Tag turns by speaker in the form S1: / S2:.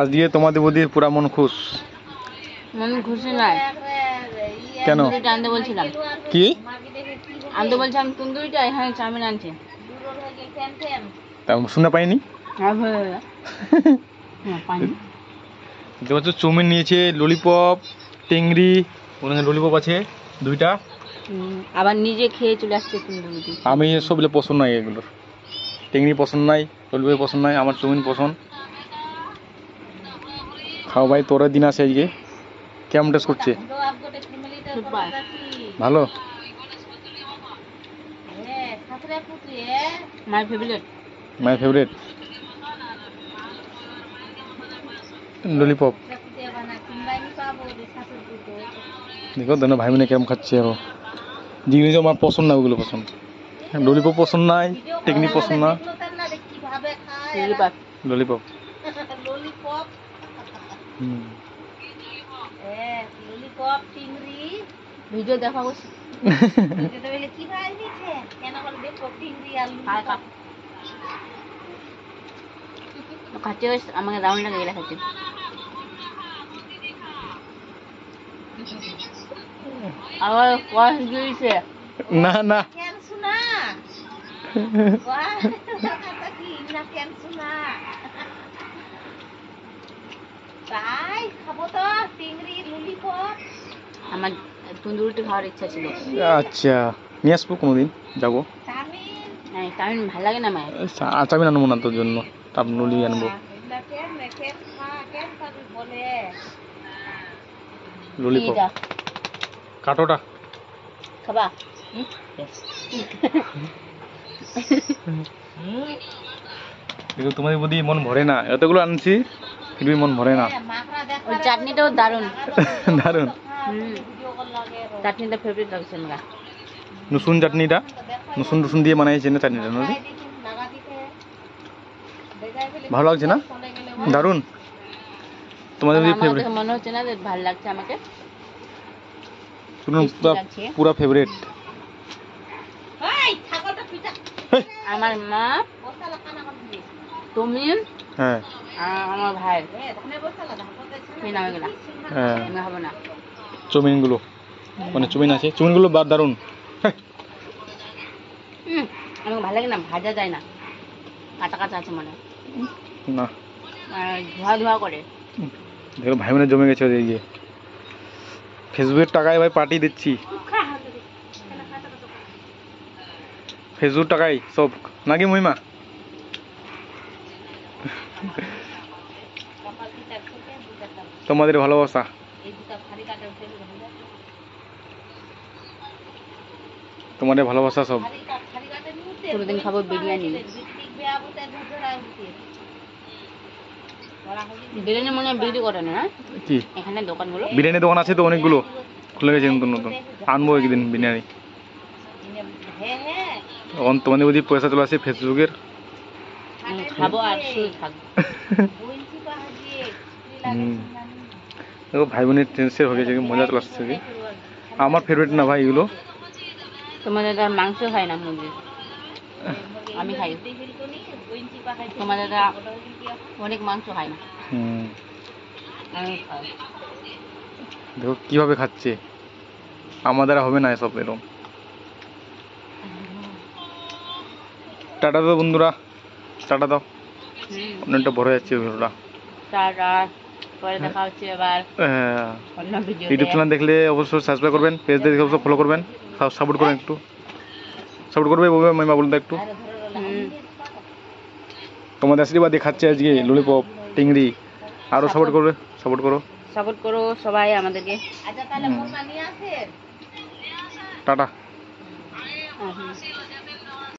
S1: আজকে তোমাদের বৌদির পুরা মন খুশ।
S2: মন খুশি নাই
S1: কেন?
S2: আনতে বলছিলাম।
S1: কি
S2: আনতে বলছিলাম তন্দুরিটা, এখানে চাউমিন আনছে।
S1: শুনে পাইনি। দেখো চাউমিন নিয়েছে, ললিপপ, টেংরি, ওখানে ললিপপ আছে দুইটা।
S2: আবার নিজে খেয়ে চলে আসছে তন্দুরি।
S1: আমি এসব পছন্দ নাই, এগুলো টেংরি পছন্দ নাই, ললিপপ পছন্দ নাই, আমার চাউমিন পছন্দ। খাও ভাই, তোর দিন আছে আজকে। কেমন টেস্ট করছে? ভালো।
S2: My favourite.
S1: My favourite lollipop. দেখো দোনো ভাই বোনে কেমন খাচ্ছে। আরো যেগুলো আমার পছন্দ না ওগুলো পছন্দ। ললিপপ পছন্দ নাই, টেকনিক পছন্দ না। ললিপপ
S2: ললিপপ চিংড়ি ভিডিও দেখাবো। খাচ্ছে আমাকে রাউন্ড লাগে গেলে খাচ্ছে। আবার কস দিয়েছে
S1: না না আমার তন্দুরিটা খাওয়ার ইচ্ছা ছিল। আচ্ছা নিয়ে আসবো কোনোদিন, যাবো।
S2: চাউমিন ভালো লাগে না মায়ের।
S1: চাউমিন আনবো না তোর জন্য, নলি আনবো। ললিপপ কাটোটা
S2: খাবা।
S1: দেখো তোমাদের বুদ্ধি মন ভরে না, এতগুলো আনছি কিন্তু মন ভরে না।
S2: ওই চাটনিটাও দারুণ
S1: দারুণ।
S2: চাটনিটা ফেভারিট লাগছে আমার।
S1: রসুন চাটনিটা রসুন রসুন দিয়ে বানাইছে না চাটনিটা, নলি ভালো লাগছে না? দারুণ। তোমাদের যদি ফেভারিট
S2: মনে হচ্ছে না যে ভালো লাগছে আমাকে।
S1: শুনুন পুরা ফেভারিট।
S2: আমার মা, তুমি,
S1: হ্যাঁ,
S2: আমার ভাই খাবো না।
S1: চাউমিন গুলো মানে চাউমিন আছে, চাউমিন গুলো দারুণ।
S2: আমাকে ভালো লাগে না, ভাজা যায় না, কাঁচা কাঁচা আছে মনে
S1: না,
S2: ধোয়া ধোয়া করে।
S1: দেখো ভাই বোনের জমে গেছে ওদিকে। ফেসবুকের টাকায় ভাই পার্টি দিচ্ছি, ফেসবুক টাকায় সব নাকি মহিমা। তোমাদের ভালোবাসা, তোমাদের ভালোবাসা সব।
S2: কোনোদিন খাবো বিরিয়ানি। বিরিয়ানি মনে হয় বিক্রি করে না
S1: কি
S2: এখানে দোকানগুলো?
S1: বিরিয়ানি দোকান আছে তো অনেকগুলো, খুলে গেছে নতুন নতুন। আনবো একদিন বিরিয়ানি। তখন তোমাদের যদি পয়সা চলে আসে ফেসবুকের,
S2: খাবো আর শুয়ে থাকবো।
S1: দেখো ভাই বোনের টেন্সের হয়ে গেছে, মজা চলে আসছে। আমার ফেভারিট না ভাই এগুলো।
S2: তোমাদের আর মাংস খাই না মুরগির, আমি খাই। তোমাদের অনেক মাংস খাই না, আমি খাই।
S1: দেখো কিভাবে খাচ্ছে, আমাদের হবে না এসব এরকম। টাটা দাও বন্ধুরা, টাটা দাও। অনেকটা বড় হয়ে যাচ্ছে ভিডিওটা।
S2: টাটা, পরে দেখা হচ্ছে আবার অন্য ভিডিওতে।
S1: ইউটিউব চ্যানেল দেখলে অবশ্যই সাবস্ক্রাইব করবেন, পেজ দেখে অবশ্যই ফলো করবেন, সাপোর্ট করবেন, একটু সাপোর্ট করবে মহিমা বলতে একটু। তোমাদের আশীর্বাদে খাচ্ছে আজকে ললিপপ টিংরি, আরো সাপোর্ট করবে, সাপোর্ট করো
S2: সবাই আমাদেরকে।
S1: টাটা।